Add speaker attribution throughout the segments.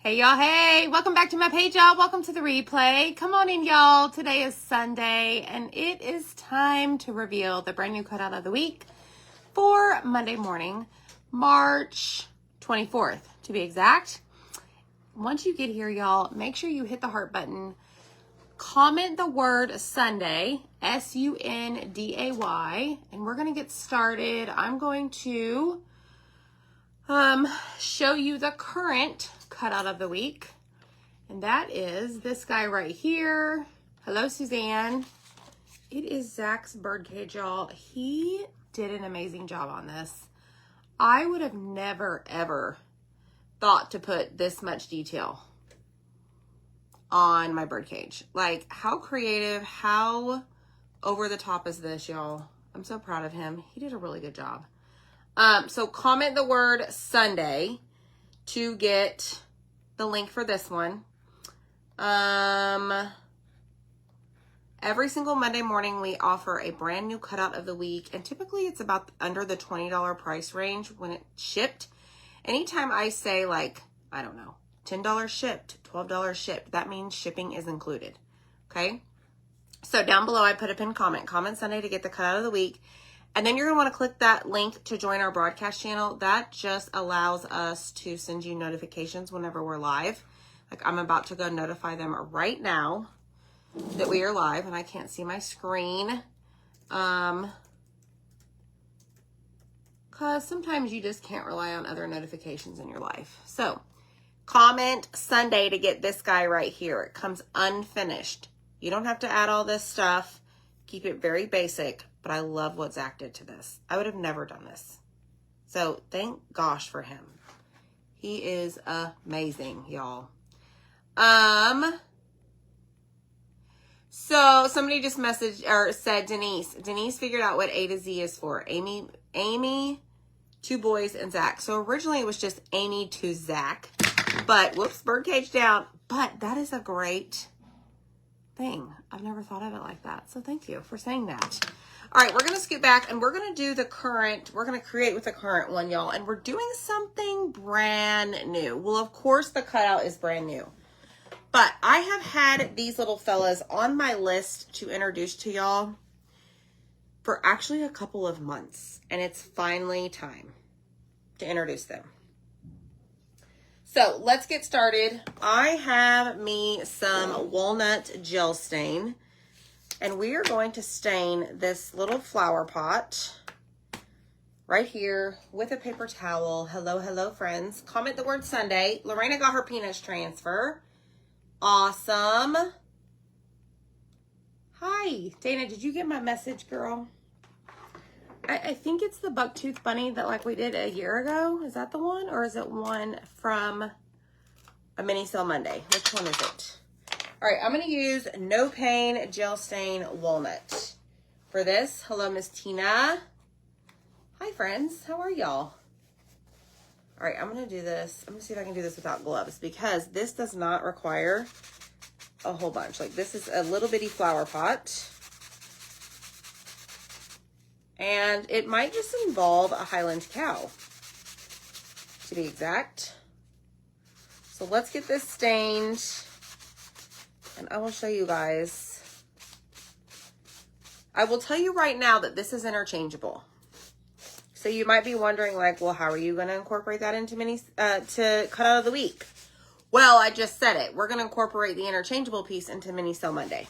Speaker 1: Hey y'all, hey, welcome back to my page, y'all. Welcome to the replay. Come on in, y'all. Today is Sunday and it is time to reveal the brand new cutout of the week for Monday morning, March 24th to be exact. Once you get here, y'all, make sure you hit the heart button, comment the word Sunday, S-U-N-D-A-Y, and we're going to get started. I'm going to show you the current cutout of the week, and that is this guy right here. Hello, Suzanne. It is Zach's birdcage, y'all. He did an amazing job on this. I would have never, ever thought to put this much detail on my birdcage. Like, how creative, how over the top is this, y'all? I'm so proud of him. He did a really good job. So comment the word Sunday to get the link for this one. Every single Monday morning, we offer a brand new cutout of the week, and typically it's about under the $20 price range when it's shipped. Anytime I say, like, I don't know, $10 shipped, $12 shipped, that means shipping is included, okay? So down below, I put a pinned comment Sunday to get the cutout of the week. And then you're going to want to click that link to join our broadcast channel. That just allows us to send you notifications whenever we're live. Like, I'm about to go notify them right now that we are live, and I can't see my screen. Because sometimes you just can't rely on other notifications in your life. So, comment Sunday to get this guy right here. It comes unfinished. You don't have to add all this stuff. Keep it very basic. But I love what Zach did to this. I would have never done this. So thank gosh for him. He is amazing, y'all. So somebody just messaged or said Denise. Denise figured out what A to Z is for. Amy, two boys, and Zach. So originally it was just Amy to Zach. But whoops, birdcage down. But that is a great thing. I've never thought of it like that. So thank you for saying that. All right, we're going to scoot back and we're going to do the current. We're going to create with the current one, y'all. And we're doing something brand new. Well, of course, the cutout is brand new. But I have had these little fellas on my list to introduce to y'all for actually a couple of months. And it's finally time to introduce them. So let's get started. I have me some walnut gel stain. And we are going to stain this little flower pot right here with a paper towel. Hello, hello, friends. Comment the word Sunday. Lorena got her peanuts transfer. Awesome. Hi. Dana, did you get my message, girl? I think it's the bucktooth bunny that like we did a year ago. Is that the one? Or is it one from a mini sale Monday? Which one is it? All right, I'm going to use No Pain Gel Stain Walnut for this. Hello, Miss Tina. Hi, friends. How are y'all? All right, I'm going to do this. I'm going to see if I can do this without gloves because this does not require a whole bunch. Like, this is a little bitty flower pot. And it might just involve a Highland cow, to be exact. So let's get this stained. And I will show you guys. I will tell you right now that this is interchangeable. So you might be wondering, like, well, how are you going to incorporate that into to cutout of the week? Well, I just said it. We're going to incorporate the interchangeable piece into Mini Sale Monday.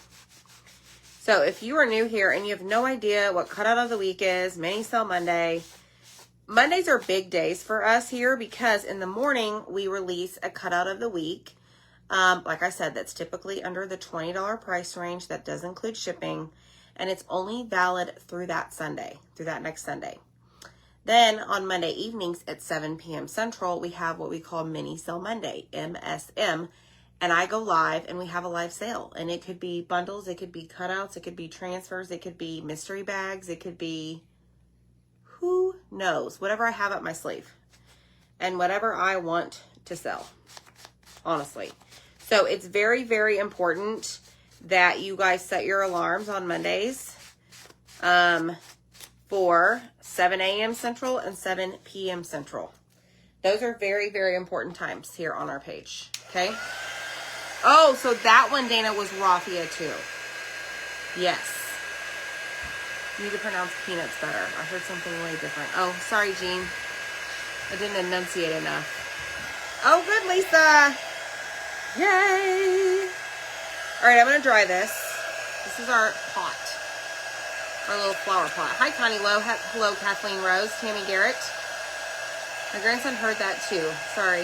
Speaker 1: So if you are new here and you have no idea what cutout of the week is, Mini Sale Monday, Mondays are big days for us here because in the morning we release a cutout of the week. Like I said, that's typically under the $20 price range. That does include shipping, and it's only valid through that Sunday, through that next Sunday. Then on Monday evenings at 7 p.m. Central, we have what we call Mini Sale Monday, MSM, and I go live and we have a live sale. And it could be bundles, it could be cutouts, it could be transfers, it could be mystery bags, it could be who knows, whatever I have up my sleeve and whatever I want to sell, honestly. So it's very, very important that you guys set your alarms on Mondays for 7 a.m. Central and 7 p.m. Central. Those are very, very important times here on our page, okay? Oh, so that one, Dana, was raffia too. Yes. You need to pronounce peanuts better. I heard something way different. Oh, sorry, Jean. I didn't enunciate enough. Oh, good, Lisa. Yay. All right, I'm going to dry this. This is our pot. Our little flower pot. Hi, Connie Lowe. Hello, Kathleen Rose. Tammy Garrett. My grandson heard that too. Sorry.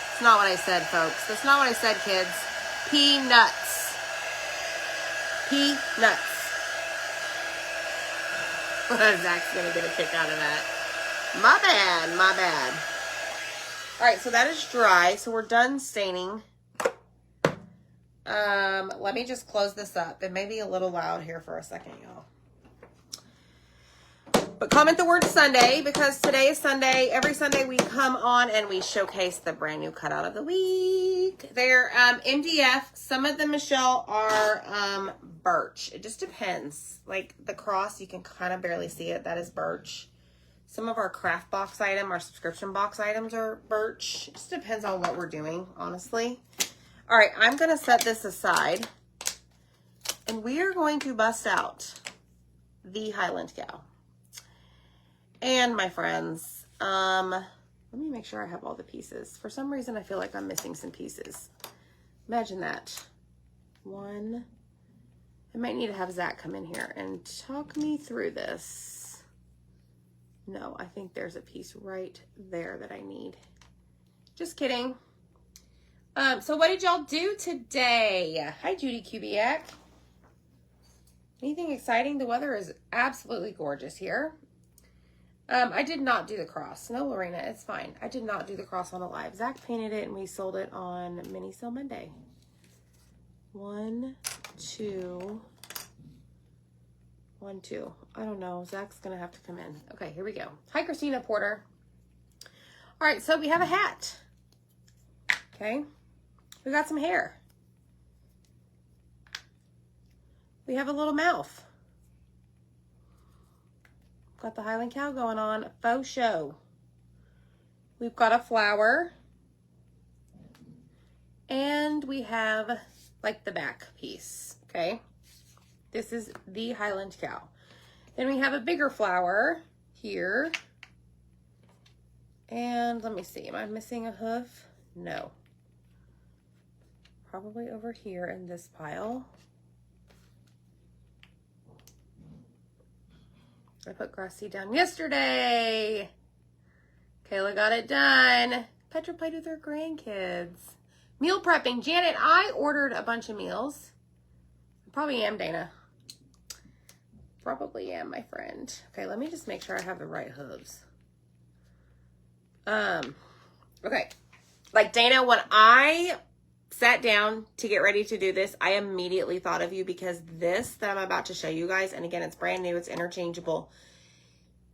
Speaker 1: That's not what I said, folks. That's not what I said, kids. Peanuts. Peanuts. Zach's going to get a kick out of that. My bad. My bad. All right, so that is dry. So we're done staining. Let me just close this up. It may be a little loud here for a second, y'all. But comment the word Sunday, because today is Sunday. Every Sunday we come on and we showcase the brand new cutout of the week. They're MDF. Some of them, Michelle, are birch. It just depends. Like the cross, you can kind of barely see it. That is birch. Some of our craft box item, our subscription box items are birch. It just depends on what we're doing, honestly. All right, I'm going to set this aside. And we are going to bust out the Highland Cow. And my friends, let me make sure I have all the pieces. For some reason, I feel like I'm missing some pieces. Imagine that. One. I might need to have Zach come in here and talk me through this. No, I think there's a piece right there that I need. Just kidding. So what did y'all do today? Hi, Judy Kubiak. Anything exciting? The weather is absolutely gorgeous here. I did not do the cross. No, Lorena, it's fine. I did not do the cross on a live. Zach painted it and we sold it on Mini Sale Monday. 1, 2, 1, 2. I don't know. Zach's going to have to come in. Okay, here we go. Hi, Christina Porter. All right, so we have a hat. Okay. We got some hair. We have a little mouth. Got the Highland Cow going on. Faux show. We've got a flower. And we have like the back piece. Okay. This is the Highland Cow. Then we have a bigger flower here. And let me see. Am I missing a hoof? No. Probably over here in this pile. I put grass seed down yesterday. Kayla got it done. Petra played with her grandkids. Meal prepping. Janet, I ordered a bunch of meals. I probably am, Dana. Probably am, my friend. Okay, let me just make sure I have the right hooves. Okay. Like, Dana, when I sat down to get ready to do this, I immediately thought of you, because this that I'm about to show you guys, and again, it's brand new, it's interchangeable.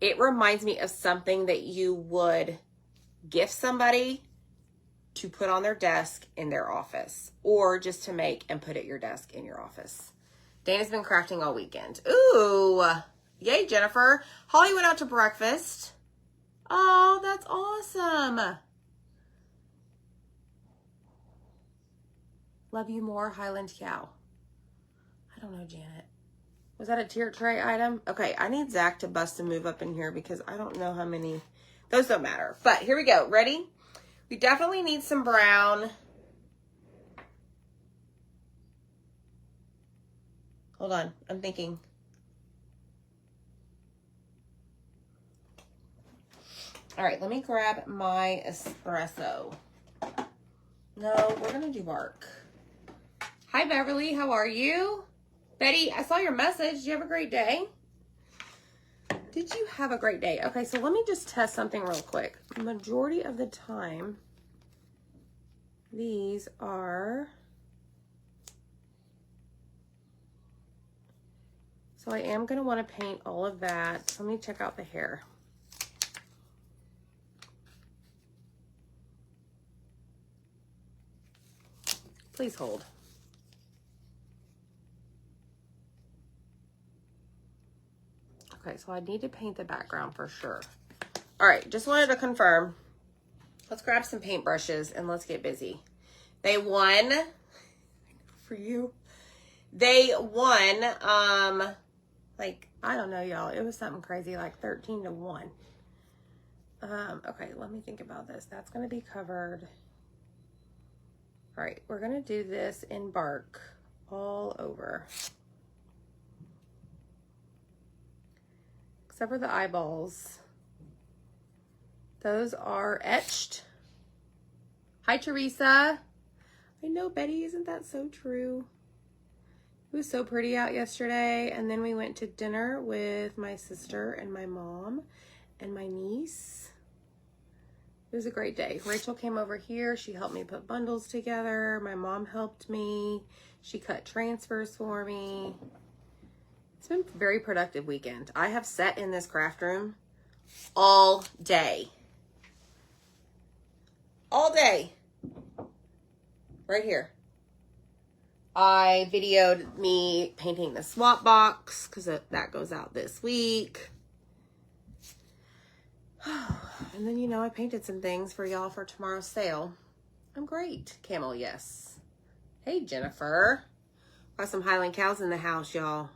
Speaker 1: It reminds me of something that you would gift somebody to put on their desk in their office, or just to make and put at your desk in your office. Dana's been crafting all weekend. Ooh, yay, Jennifer. Holly went out to breakfast. Oh, that's awesome. Love you more, Highland Cow. I don't know, Janet. Was that a tier tray item? Okay, I need Zach to bust a move up in here, because I don't know how many. Those don't matter. But here we go. Ready? We definitely need some brown. Hold on. I'm thinking. All right, let me grab my espresso. No, we're going to do bark. Hi, Beverly. How are you? Betty, I saw your message. Did you have a great day? Did you have a great day? Okay, so let me just test something real quick. Majority of the time, these are... So I am going to want to paint all of that. So let me check out the hair. Please hold. Okay, so I need to paint the background for sure. All right, just wanted to confirm. Let's grab some paintbrushes and let's get busy. They won for you. They won, like, I don't know, y'all. It was something crazy, like 13-1. Okay, let me think about this. That's going to be covered. All right, we're going to do this in bark all over. Except for the eyeballs. Those are etched. Hi, Teresa. I know, Betty, isn't that so true? It was so pretty out yesterday, and then we went to dinner with my sister and my mom and my niece. It was a great day. Rachel came over here. She helped me put bundles together. My mom helped me. She cut transfers for me. It's been a very productive weekend. I have sat in this craft room all day. All day. Right here. I videoed me painting the swap box because that goes out this week. And then, you know, I painted some things for y'all for tomorrow's sale. I'm great. Camel, yes. Hey, Jennifer. Got some Highland cows in the house, y'all.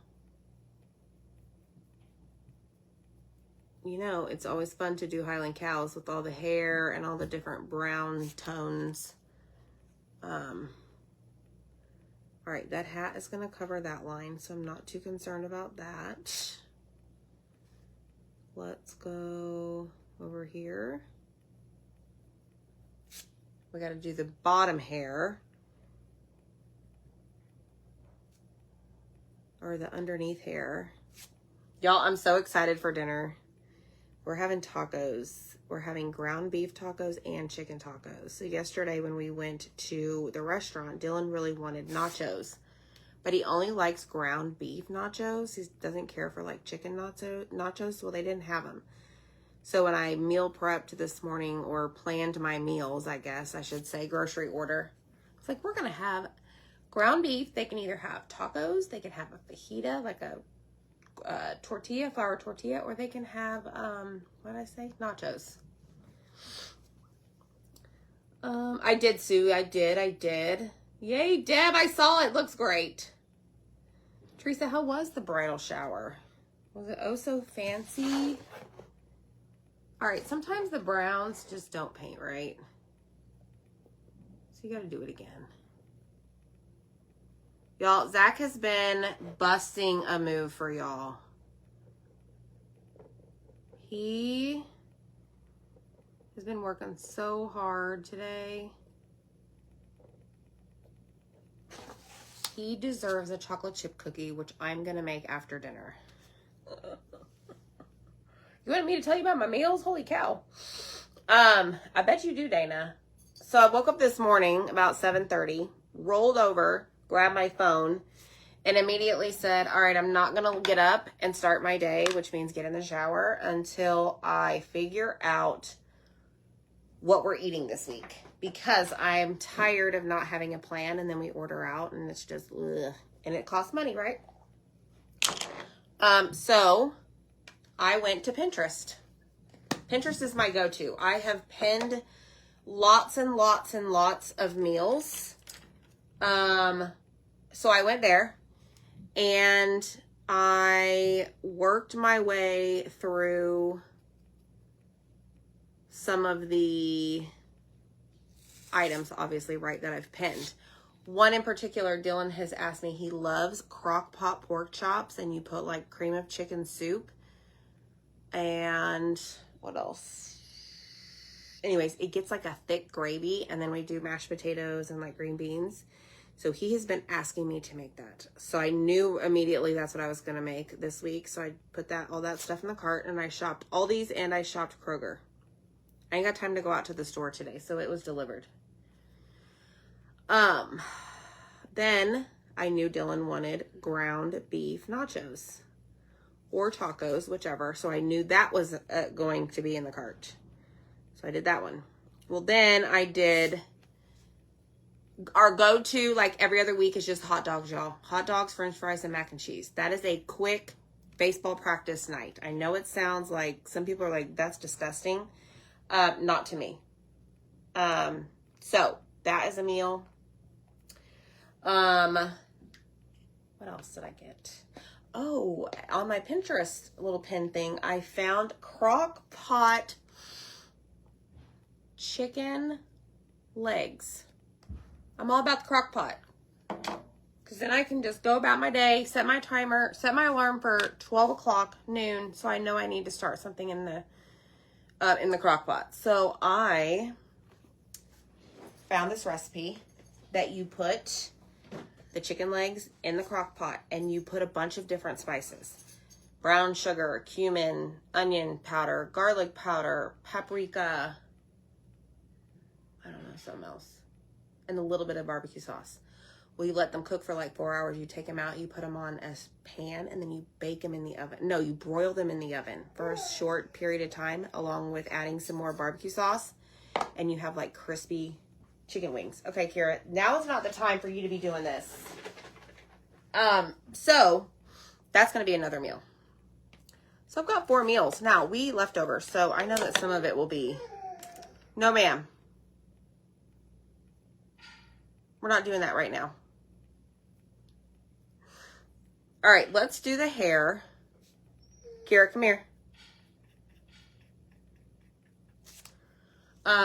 Speaker 1: You know, it's always fun to do Highland cows with all the hair and all the different brown tones. All right, that hat is going to cover that line, so I'm not too concerned about that. Let's go over here. We got to do the bottom hair. Or the underneath hair. Y'all, I'm so excited for dinner. We're having tacos. We're having ground beef tacos and chicken tacos. So yesterday when we went to the restaurant, Dylan really wanted nachos. But he only likes ground beef nachos. He doesn't care for like chicken nachos. Well, they didn't have them. So when I meal prepped this morning, or planned my meals, I guess I should say, grocery order, it's like, we're going to have ground beef. They can either have tacos, they can have a fajita, like a tortilla, flour tortilla, or they can have, what did I say? Nachos. I did, Sue. I did. Yay, Deb, I saw it. Looks great. Teresa, how was the bridal shower? Was it oh so fancy? All right, sometimes the browns just don't paint right. So you got to do it again. Y'all, Zach has been busting a move for y'all. He has been working so hard today. He deserves a chocolate chip cookie, which I'm going to make after dinner. You want me to tell you about my meals? Holy cow. I bet you do, Dana. So I woke up this morning about 7:30, rolled over, grabbed my phone, and immediately said, all right, I'm not going to get up and start my day, which means get in the shower, until I figure out what we're eating this week. Because I'm tired of not having a plan, and then we order out, and it's just, ugh. And it costs money, right? So I went to Pinterest. Pinterest is my go-to. I have pinned lots and lots and lots of meals. So I went there and I worked my way through some of the items, obviously, right, that I've pinned. One in particular, Dylan has asked me, he loves crock pot pork chops, and you put like cream of chicken soup and what else? Anyways, it gets like a thick gravy, and then we do mashed potatoes and like green beans. So he has been asking me to make that. So I knew immediately that's what I was going to make this week. So I put all that stuff in the cart, and I shopped Aldi's and I shopped Kroger. I ain't got time to go out to the store today, so it was delivered. Then I knew Dylan wanted ground beef nachos or tacos, whichever. So I knew that was going to be in the cart. So I did that one. Well, then I did our go-to, like every other week, is just hot dogs, y'all. Hot dogs, french fries, and mac and cheese. That is a quick baseball practice night. I know it sounds like some people are like, that's disgusting. Not to me. So that is a meal. What else did I get? Oh, on my Pinterest little pin thing, I found crock pot chicken legs. I'm all about the crock pot. Because then I can just go about my day, set my timer, set my alarm for 12 o'clock noon, so I know I need to start something in the crock pot. So I found this recipe that you put the chicken legs in the crock pot and you put a bunch of different spices. Brown sugar, cumin, onion powder, garlic powder, paprika, I don't know, something else, and a little bit of barbecue sauce. Well, you let them cook for like 4 hours. You take them out, you put them on a pan, and then you bake them in the oven. No, you broil them in the oven for a short period of time, along with adding some more barbecue sauce, and you have like crispy chicken wings. Okay, Kira, now is not the time for you to be doing this. So that's going to be another meal. So I've got 4 meals. Now, we leftovers, so I know that some of it will be, no ma'am. We're not doing that right now. All right, let's do the hair. Kira, come here.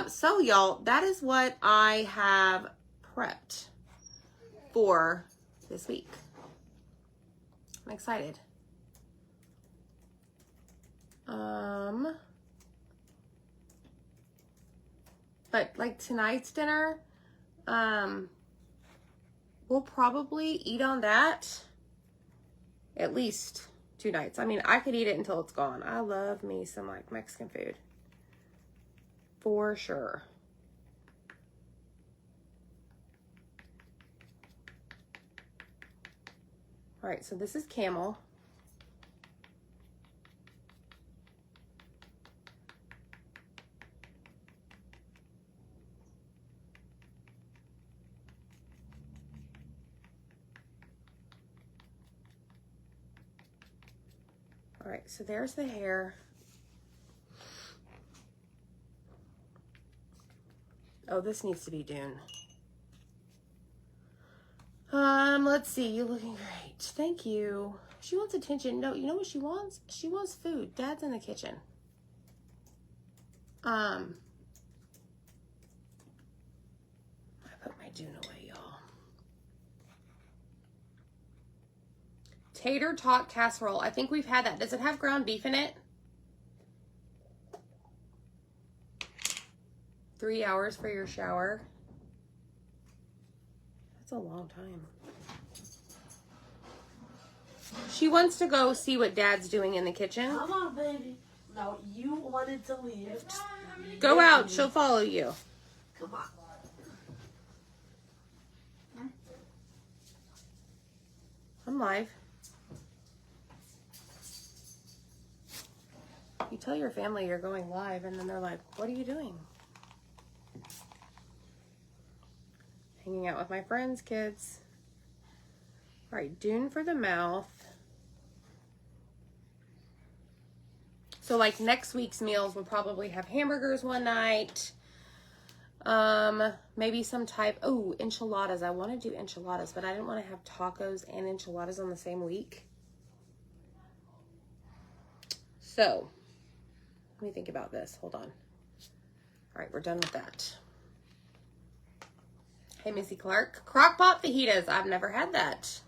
Speaker 1: So y'all, that is what I have prepped for this week. I'm excited. But like tonight's dinner, we'll probably eat on that at least 2 nights. I mean, I could eat it until it's gone. I love me some like Mexican food. For sure. All right, so this is camel. All right, so there's the hair. Oh, this needs to be done. Let's see. You're looking great. Thank you. She wants attention. No, you know what she wants? She wants food. Dad's in the kitchen. I put my Dune away, y'all. Tater tot casserole. I think we've had that. Does it have ground beef in it? 3 hours for your shower. That's a long time. She wants to go see what Dad's doing in the kitchen.
Speaker 2: Come on, baby. No, you wanted to leave.
Speaker 1: Go out. She'll follow you.
Speaker 2: Come on.
Speaker 1: I'm live. You tell your family you're going live, and then they're like, what are you doing? Hanging out with my friends, kids. All right, Dune for the mouth. So like next week's meals will probably have hamburgers one night. Maybe some type, oh, enchiladas. I want to do enchiladas, but I didn't want to have tacos and enchiladas on the same week. So, let me think about this. Hold on. All right, we're done with that. Hey, Missy Clark. Crockpot fajitas. I've never had that.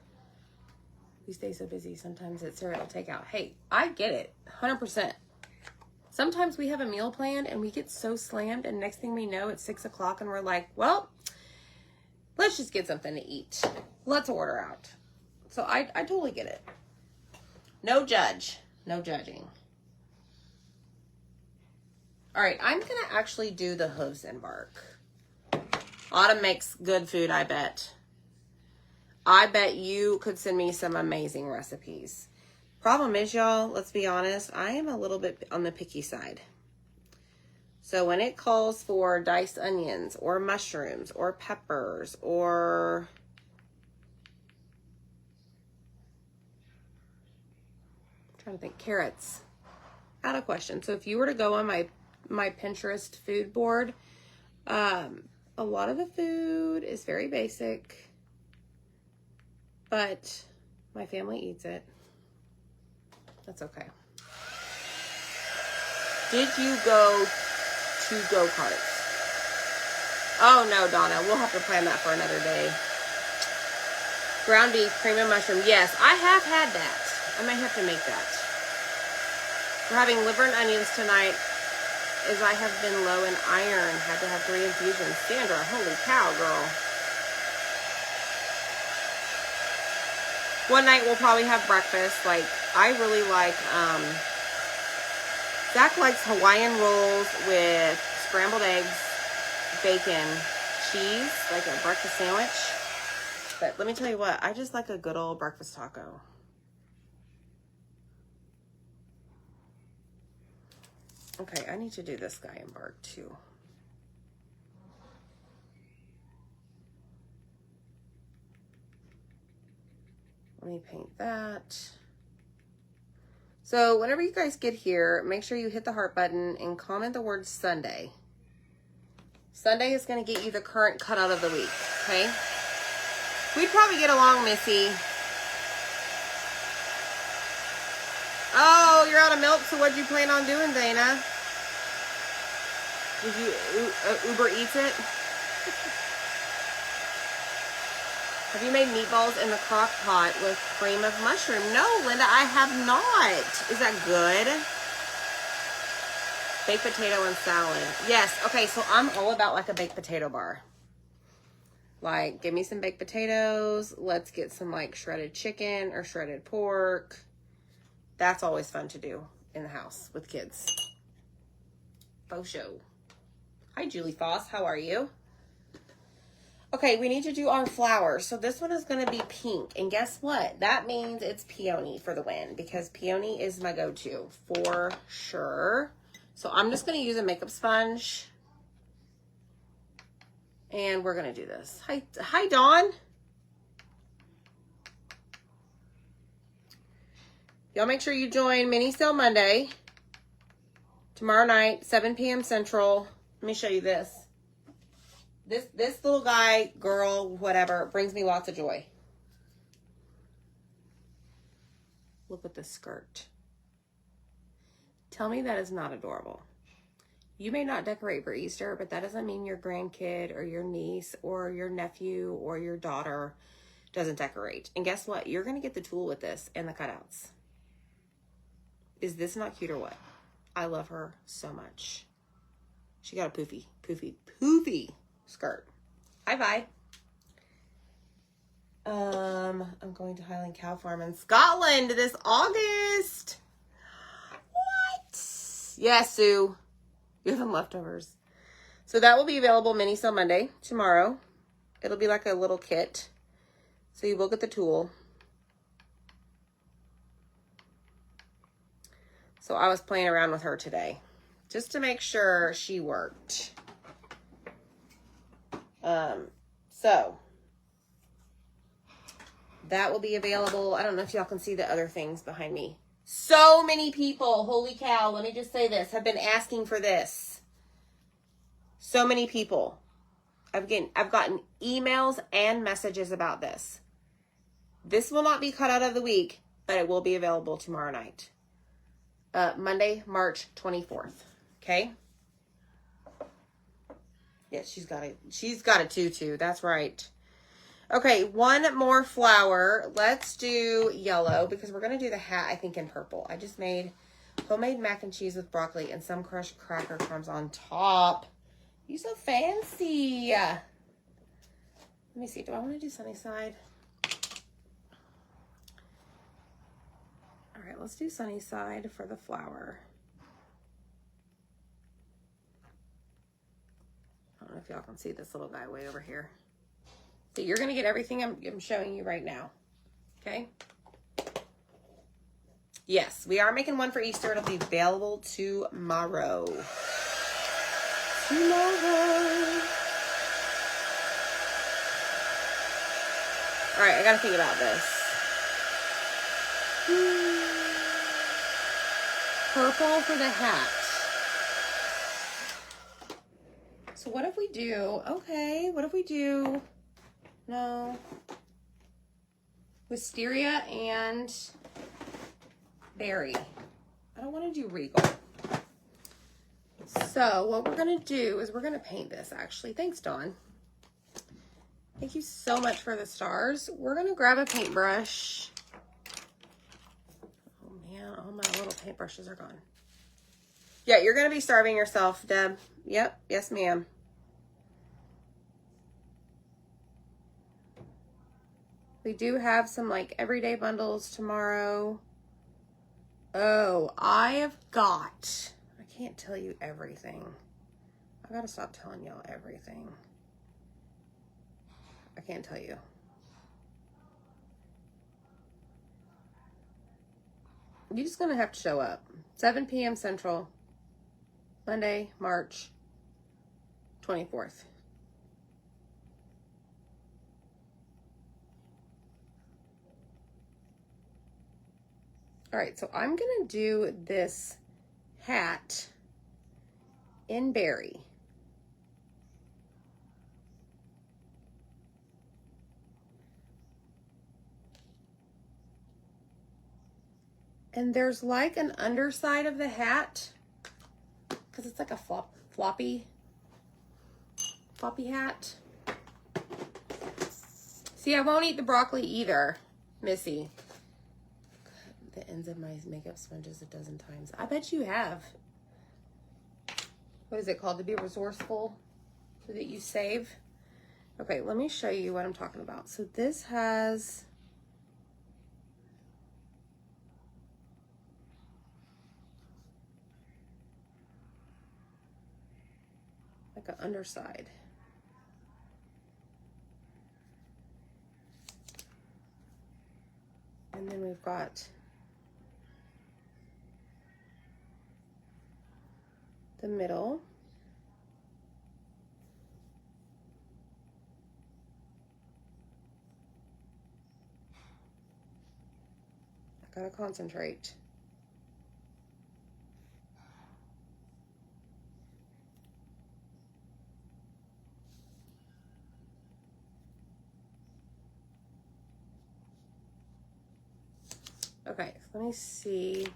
Speaker 1: We stay so busy. Sometimes it's cereal takeout. Hey, I get it. 100%. Sometimes we have a meal planned and we get so slammed, and next thing we know, it's 6 o'clock and we're like, well, let's just get something to eat. Let's order out. So I totally get it. No judge. No judging. All right, I'm going to actually do the hooves and bark. Autumn makes good food, I bet. I bet you could send me some amazing recipes. Problem is, y'all, let's be honest, I am a little bit on the picky side. So when it calls for diced onions or mushrooms or peppers or trying to think. Carrots. Out of question. So if you were to go on my Pinterest food board, a lot of the food is very basic, but my family eats it. That's okay. Did you go to go-karts? Oh no, Donna, we'll have to plan that for another day. Ground beef, cream and mushroom. Yes, I have had that. I might have to make that. We're having liver and onions tonight, as I have been low in iron. Had to have 3 infusions. Sandra, holy cow, girl. One night we'll probably have breakfast. Like, I really like, Zach likes Hawaiian rolls with scrambled eggs, bacon, cheese, like a breakfast sandwich. But let me tell you what, I just like a good old breakfast taco. Okay, I need to do this guy in bark too. Let me paint that. So whenever you guys get here, make sure you hit the heart button and comment the word Sunday. Sunday is going to get you the current cutout of the week, okay? We'd probably get along, Missy. Oh, you're out of milk, so what'd you plan on doing, Dana? Did you Uber Eats it? Have you made meatballs in the crock pot with cream of mushroom? No, Linda, I have not. Is that good? Baked potato and salad. Yes, okay, so I'm all about like a baked potato bar. Like, give me some baked potatoes. Let's get some like shredded chicken or shredded pork. That's always fun to do in the house with kids. Faux show. Hi, Julie Foss. How are you? Okay, we need to do our flowers. So this one is going to be pink. And guess what? That means it's peony for the win, because peony is my go-to for sure. So I'm just going to use a makeup sponge. And we're going to do this. Hi, Dawn. Y'all make sure you join Mini Sale Monday. Tomorrow night, 7 p.m. Central. Let me show you this. This little guy, girl, whatever, brings me lots of joy. Look at this skirt. Tell me that is not adorable. You may not decorate for Easter, but that doesn't mean your grandkid or your niece or your nephew or your daughter doesn't decorate. And guess what? You're going to get the tool with this and the cutouts. Is this not cute or what? I love her so much. She got a poofy skirt. Hi, Vi. I'm going to Highland Cow Farm in Scotland this August. What? Yes, Sue. You have some leftovers. So that will be available Mini Sale Monday, tomorrow. It'll be like a little kit. So you will get the tool. So I was playing around with her today, just to make sure she worked. So that will be available. I don't know if y'all can see the other things behind me. So many people, holy cow, let me just say this, have been asking for this. So many people. I've gotten emails and messages about this. This will not be cut out of the week, but it will be available tomorrow night. Monday, March 24th. Okay? Yes, she's got a tutu. That's right. Okay, one more flower. Let's do yellow because we're going to do the hat, I think, in purple. I just made homemade mac and cheese with broccoli and some crushed cracker crumbs on top. You so fancy. Let me see. Do I want to do sunny side? All right, let's do sunny side for the flower. I don't know if y'all can see this little guy way over here. So you're going to get everything I'm showing you right now. Okay? Yes, we are making one for Easter. It'll be available tomorrow. All right, I got to think about this. purple for the hat. So what if we do, okay, what if we do, no, wisteria and berry. I don't want to do regal. So what we're going to do is we're going to paint this actually. Thanks, Dawn. Thank you so much for the stars. We're going to grab a paintbrush. Oh man, all my little paintbrushes are gone. Yeah, you're going to be starving yourself, Deb. Yep. Yes, ma'am. We do have some like everyday bundles tomorrow. Oh, I have got, I can't tell you everything. I gotta stop telling y'all everything. I can't tell you. You're just gonna have to show up. 7 p.m. Central, Monday, March 24th. All right, so I'm gonna do this hat in berry. And there's like an underside of the hat, because it's like a floppy hat. See, I won't eat the broccoli either, Missy. The ends of my makeup sponges a dozen times. I bet you have. What is it called? To be resourceful so that you save. Okay, let me show you what I'm talking about. So this has like an underside. And then we've got the middle. I gotta concentrate. Okay, so let me see.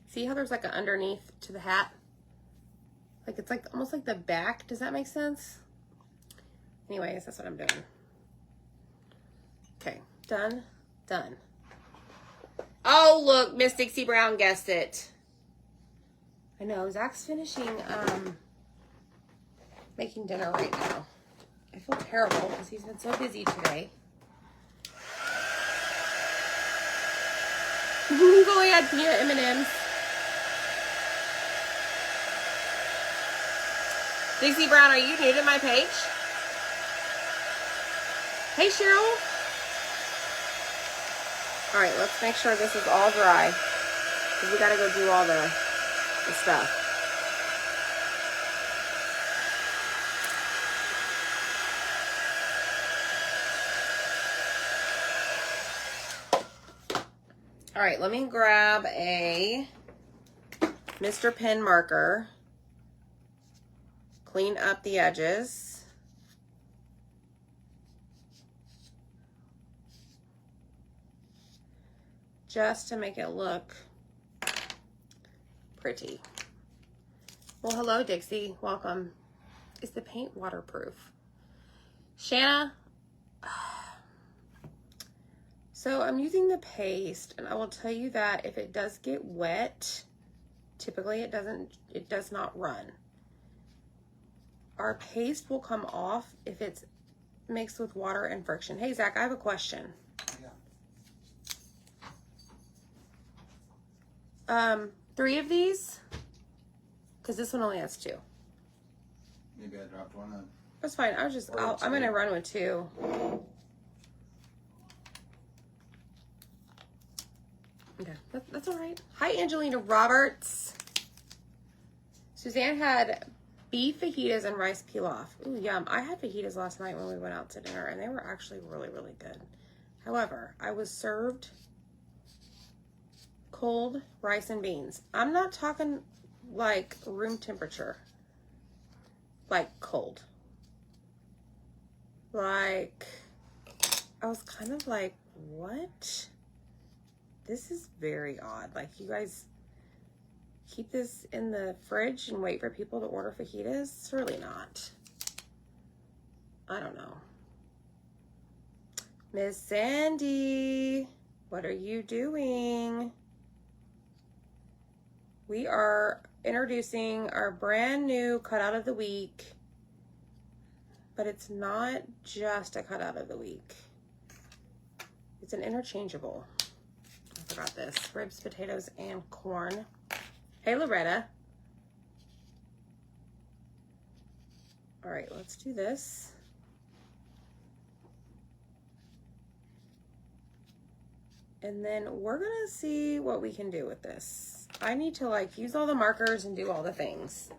Speaker 1: See how there's like an underneath to the hat? Like it's like almost like the back. Does that make sense? Anyways, that's what I'm doing. Okay, done, done. Oh, look, Miss Dixie Brown guessed it. I know, Zach's finishing making dinner right now. I feel terrible because he's been so busy today. We've only had peanut M&Ms. Dixie Brown, are you new to my page? Hey, Cheryl. All right, let's make sure this is all dry because we got to go do all the stuff. All right, let me grab a Mr. Pen marker, clean up the edges. Just to make it look pretty. Well, hello, Dixie. Welcome. Is the paint waterproof? Shanna? So I'm using the paste, and I will tell you that if it does get wet, typically it does not run. Our paste will come off if it's mixed with water and friction. Hey, Zach, I have a question. Yeah. 3 of these, because this one only has 2.
Speaker 3: Maybe I dropped one on.
Speaker 1: That's fine. I'm gonna run with 2. Okay, that's all right. Hi, Angelina Roberts. Suzanne had beef fajitas and rice pilaf. Ooh, yum. I had fajitas last night when we went out to dinner, and they were actually really, really good. However, I was served cold rice and beans. I'm not talking like room temperature. Like cold. Like, I was kind of like, what? This is very odd. Like, you guys keep this in the fridge and wait for people to order fajitas? Surely not. I don't know. Miss Sandy, what are you doing? We are introducing our brand new cutout of the week, but it's not just a cutout of the week. It's an interchangeable. I forgot this. Ribs, potatoes, and corn. Hey, Loretta. All right, let's do this. And then we're gonna see what we can do with this. I need to like use all the markers and do all the things.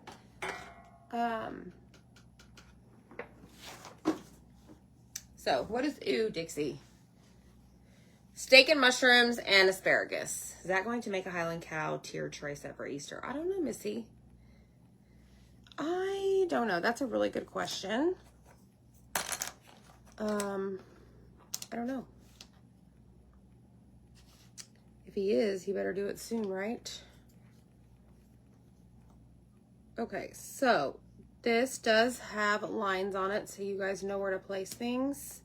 Speaker 1: So what is ooh, Dixie? Steak and mushrooms and asparagus. Is that going to make a Highland Cow tiered tray set for Easter? I don't know, Missy. I don't know. That's a really good question. I don't know. If he is, he better do it soon, right? Okay, so this does have lines on it, so you guys know where to place things.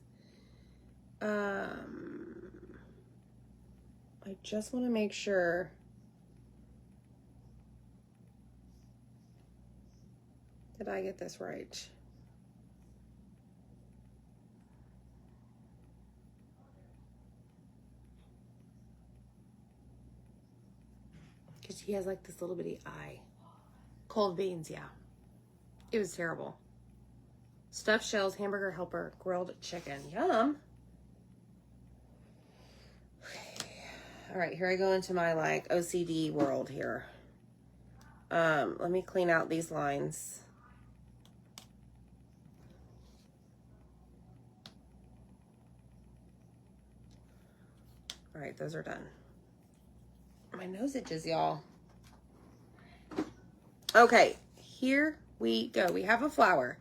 Speaker 1: I just want to make sure that I get this right. Because he has like this little bitty eye. Cold beans, yeah. It was terrible. Stuffed shells, hamburger helper, grilled chicken. Yum. Okay. All right, here I go into my like OCD world here. Let me clean out these lines. All right, those are done. My nose itches, y'all. Okay, here we go. We have a flower.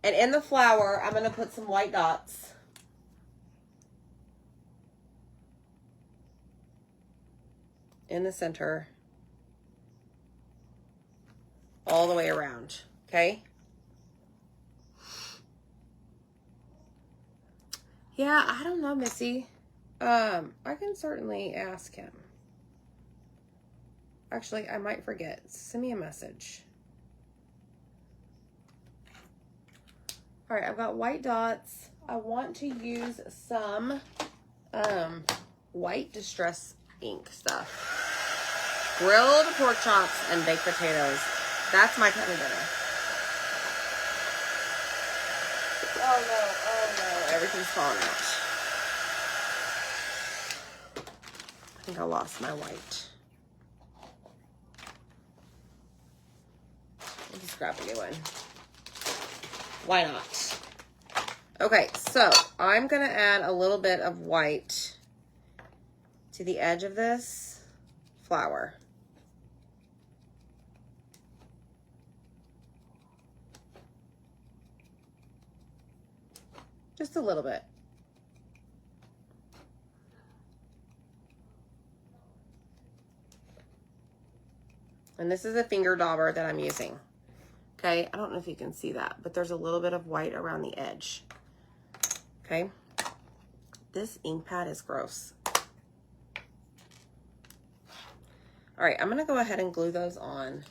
Speaker 1: And in the flower, I'm going to put some white dots. In the center. All the way around. Okay? Yeah, I don't know, Missy. I can certainly ask him. Actually, I might forget. Send me a message. All right, I've got white dots. I want to use some white distress ink stuff. Grilled pork chops and baked potatoes. That's my kind of dinner. Oh no, everything's falling out. I think I lost my white. I'll just grab a new one. Why not? Okay, so I'm going to add a little bit of white to the edge of this flower. Just a little bit. And this is a finger dauber that I'm using. Okay, I don't know if you can see that, but there's a little bit of white around the edge. Okay, this ink pad is gross. All right, I'm gonna go ahead and glue those on.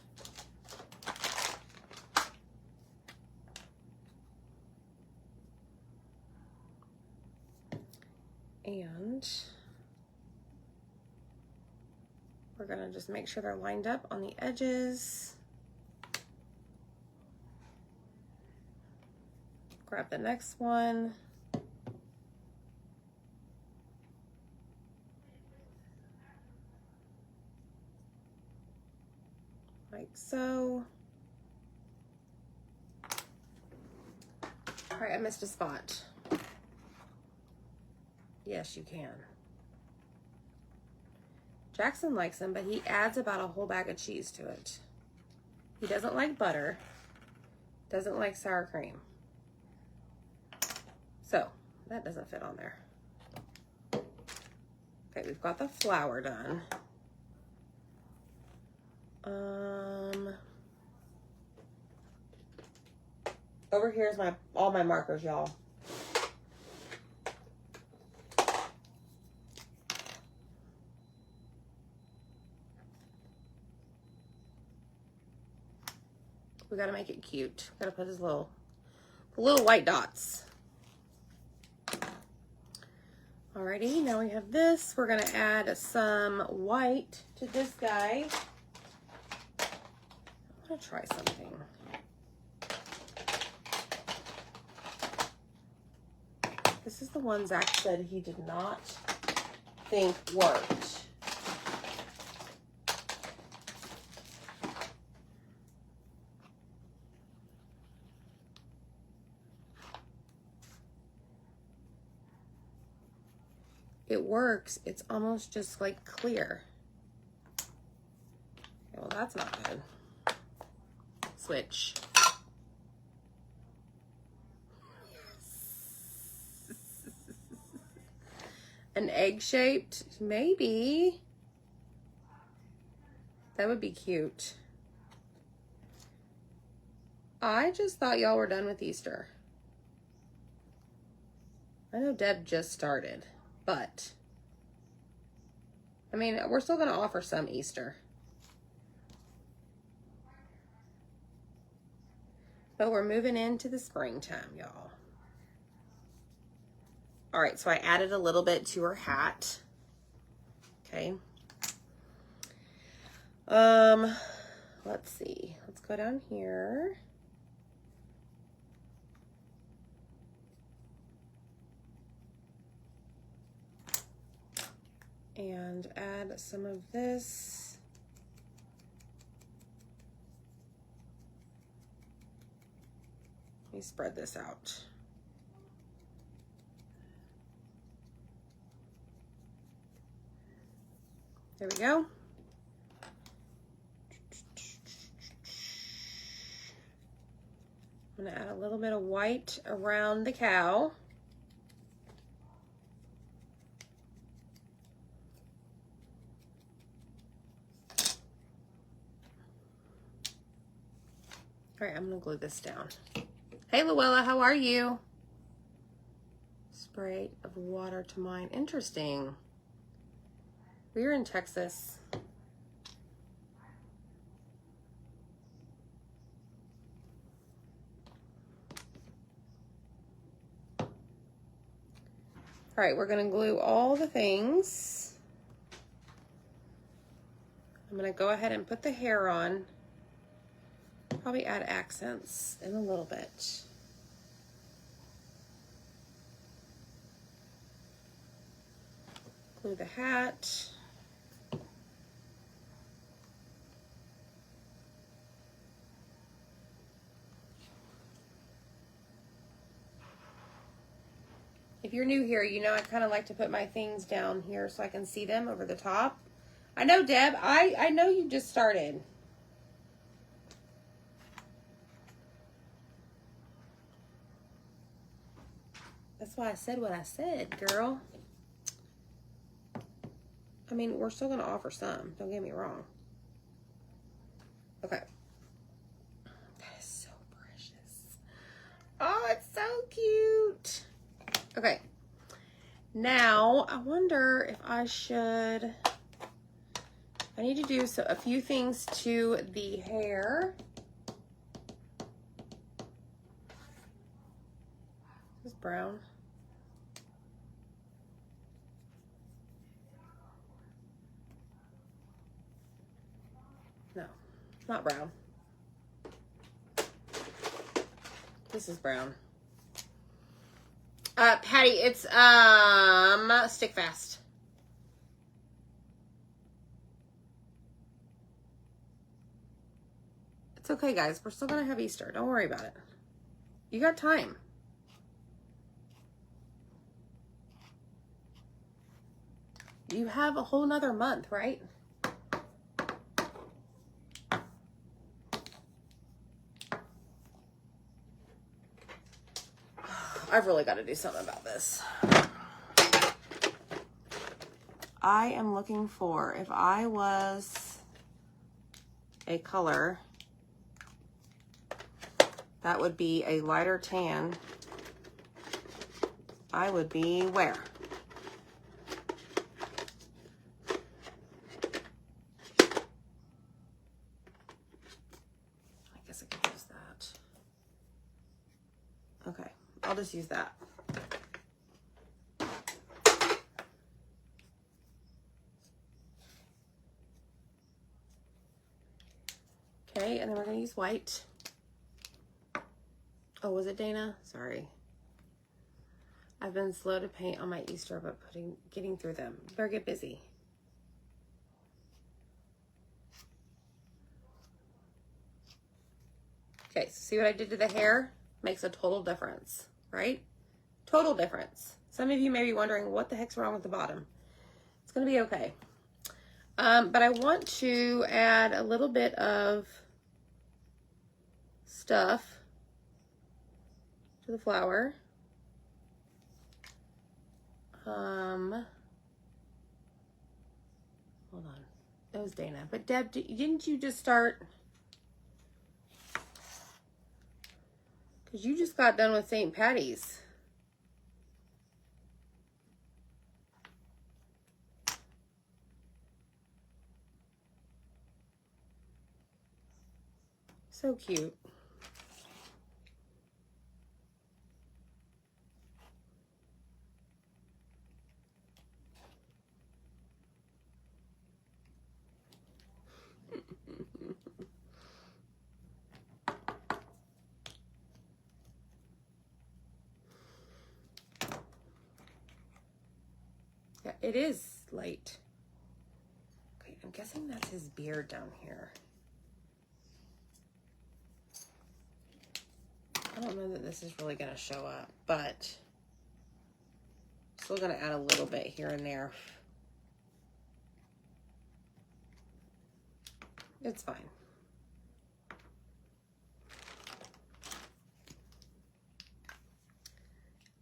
Speaker 1: And we're gonna just make sure they're lined up on the edges. Grab the next one. Like so. All right, I missed a spot. Yes, you can. Jackson likes them, but he adds about a whole bag of cheese to it. He doesn't like butter. Doesn't like sour cream. So, that doesn't fit on there. Okay, we've got the flour done. Over here is all my markers, y'all. We gotta make it cute. Gotta put his little white dots. Alrighty, now we have this. We're gonna add some white to this guy. I'm gonna try something. This is the one Zach said he did not think worked. It works. It's almost just like clear. Okay, well, that's not good. Switch. An egg shaped, maybe. That would be cute. I just thought y'all were done with Easter. I know Deb just started, but I mean, we're still going to offer some Easter. But we're moving into the springtime, y'all. All right, so I added a little bit to her hat. Okay. Let's see. Let's go down here. And add some of this. Let me spread this out. There we go. I'm gonna add a little bit of white around the cow. All right, I'm gonna glue this down. Hey, Luella, how are you? Spray of water to mine. Interesting. We're in Texas. All right, we're gonna glue all the things. I'm gonna go ahead and put the hair on. Probably add accents in a little bit. Glue the hat. If you're new here, you know I kind of like to put my things down here so I can see them over the top. I know, Deb, I know you just started. That's why I said what I said, girl. I mean, we're still going to offer some. Don't get me wrong. Okay. That is so precious. Oh, it's so cute. Okay. Now, I wonder if I should... I need to do a few things to the hair. This is brown. No, not brown. This is brown. Patty, it's stick fast. It's okay, guys. We're still gonna have Easter. Don't worry about it. You got time. You have a whole nother month, right? I've really got to do something about this. I am looking for, if I was a color, that would be a lighter tan. I would be where? I guess I could use that. Okay, I'll just use that. Okay, and then we're gonna use white. Oh, was it Dana? Sorry. I've been slow to paint on my Easter, but getting through them. Better get busy. Okay, so see what I did to the hair? Makes a total difference, right? Total difference. Some of you may be wondering, what the heck's wrong with the bottom? It's gonna be okay. But I want to add a little bit of stuff to the flower. Hold on. That was Dana. But Deb, didn't you just start? Because you just got done with St. Patty's. So cute. Yeah, it is light. Okay, I'm guessing that's his beard down here. I don't know that this is really going to show up, but still going to add a little bit here and there. It's fine.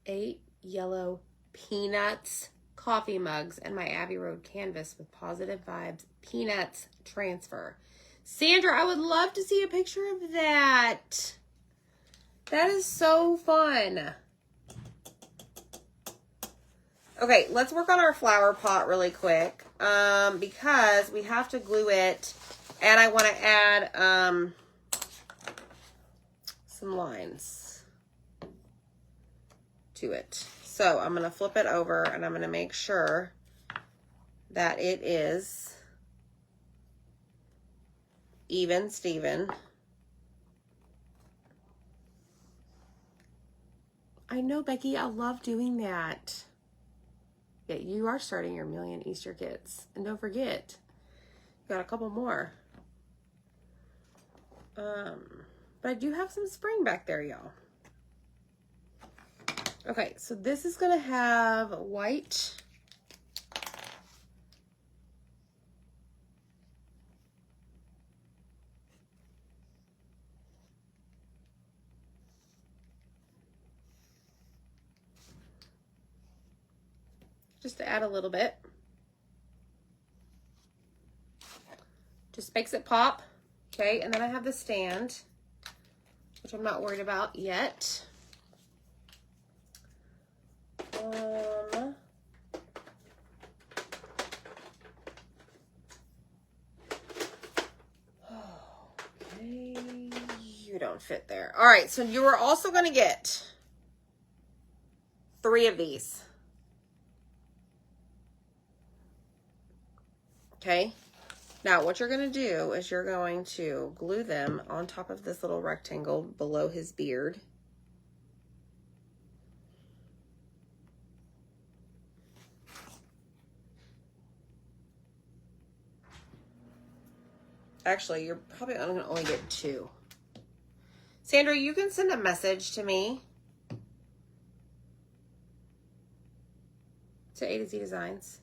Speaker 1: Eight yellow peanuts coffee mugs and my Abbey Road canvas with positive vibes. Peanuts transfer. Sandra, I would love to see a picture of that. That is so fun. Okay, let's work on our flower pot really quick because we have to glue it, and I want to add some lines to it. So I'm going to flip it over, and I'm going to make sure that it is even Steven. I know, Becky, I love doing that. Yeah, you are starting your million Easter kits. And don't forget, you got a couple more. But I do have some spring back there, y'all. Okay, so this is going to have white. Just to add a little bit. Just makes it pop. Okay, and then I have the stand, which I'm not worried about yet. Okay, you don't fit there. All right, so you are also going to get 3 of these. Okay, now what you're going to do is you're going to glue them on top of this little rectangle below his beard. Actually, you're probably going to only get 2. Sandra, you can send a message to me to A to Z Designs.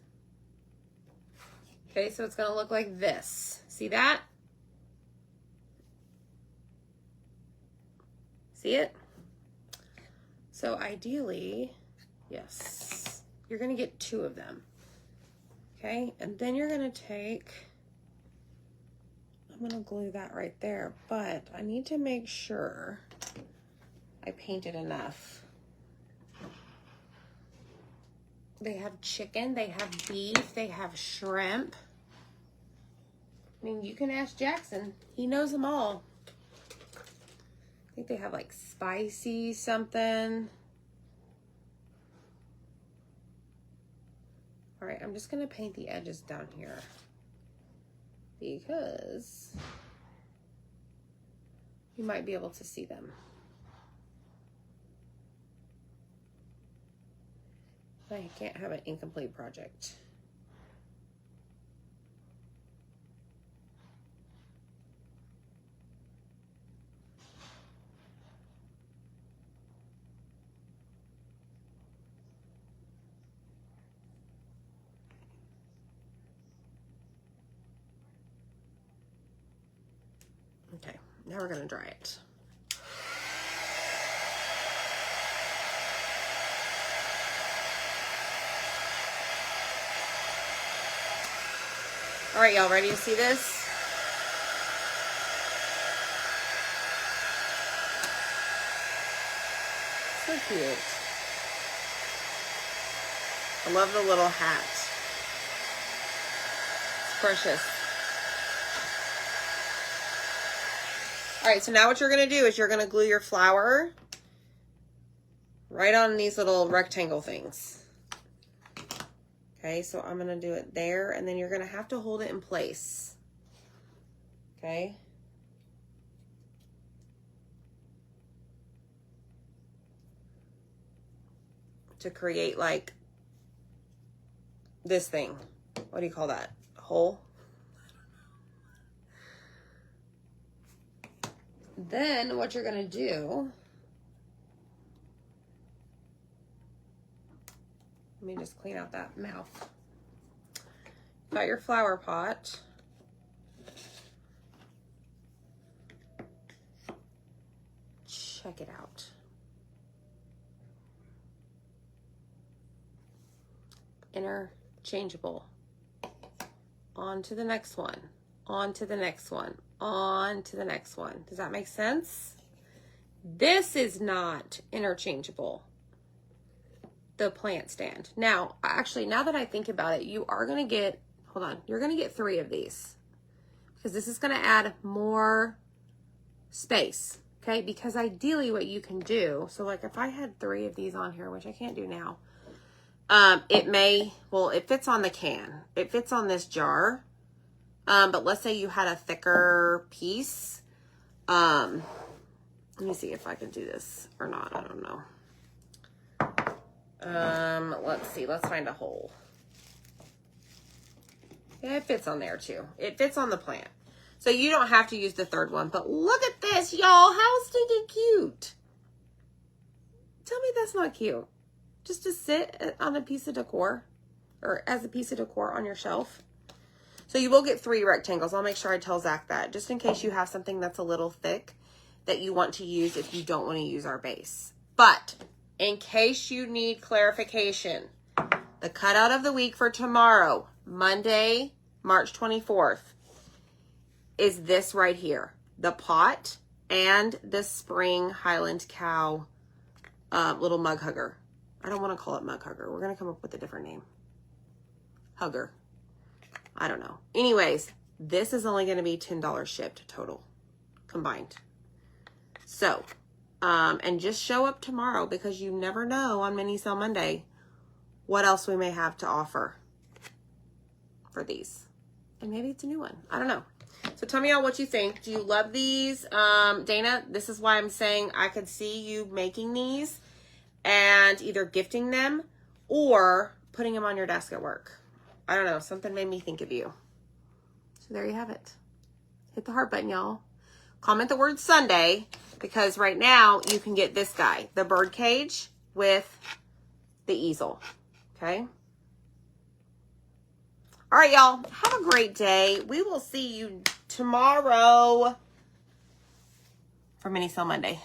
Speaker 1: Okay, so it's going to look like this. See that? See it? So ideally, yes, you're going to get 2 of them. Okay, and then you're going to take, I'm going to glue that right there, but I need to make sure I painted enough. They have chicken, they have beef, they have shrimp. I mean, you can ask Jackson. He knows them all. I think they have like spicy something. All right, I'm just gonna paint the edges down here because you might be able to see them. I can't have an incomplete project. Okay, now we're gonna dry it. All right, y'all ready to see this? So cute. I love the little hat. It's precious. All right, so now what you're gonna do is you're gonna glue your flower right on these little rectangle things. Okay, so I'm gonna do it there, and then you're gonna have to hold it in place. Okay. To create like this thing. What do you call that? A hole? Then what you're gonna do, let me just clean out that mouth. Got your flower pot. Check it out. Interchangeable. On to the next one. On to the next one. On to the next one. Does that make sense? This is not interchangeable. The plant stand. Now, actually, now that I think about it, you are going to get, hold on, you're going to get 3 of these because this is going to add more space. Okay, because ideally what you can do, so like if I had 3 of these on here, which I can't do now, it may, well, it fits on the can. It fits on this jar. But let's say you had a thicker piece. Let me see if I can do this or not. I don't know. Let's see. Let's find a hole. Yeah, it fits on there too. It fits on the plant. So you don't have to use the 3rd one, but look at this, y'all. How stinking cute. Tell me that's not cute. Just to sit on a piece of decor or as a piece of decor on your shelf. So you will get 3 rectangles. I'll make sure I tell Zach that just in case you have something that's a little thick that you want to use if you don't want to use our base. But in case you need clarification, the cutout of the week for tomorrow, Monday, March 24th, is this right here. The pot and the spring Highland Cow little mug hugger. I don't want to call it mug hugger. We're going to come up with a different name. Hugger. I don't know. Anyways, this is only going to be $10 shipped total, combined. So, and just show up tomorrow because you never know on Mini Sale Monday what else we may have to offer for these. And maybe it's a new one. I don't know. So tell me all what you think. Do you love these? Dana, this is why I'm saying I could see you making these and either gifting them or putting them on your desk at work. I don't know. Something made me think of you. So there you have it. Hit the heart button, y'all. Comment the word Sunday because right now you can get this guy, the bird cage with the easel. Okay. All right, y'all. Have a great day. We will see you tomorrow for Mini Sale Monday.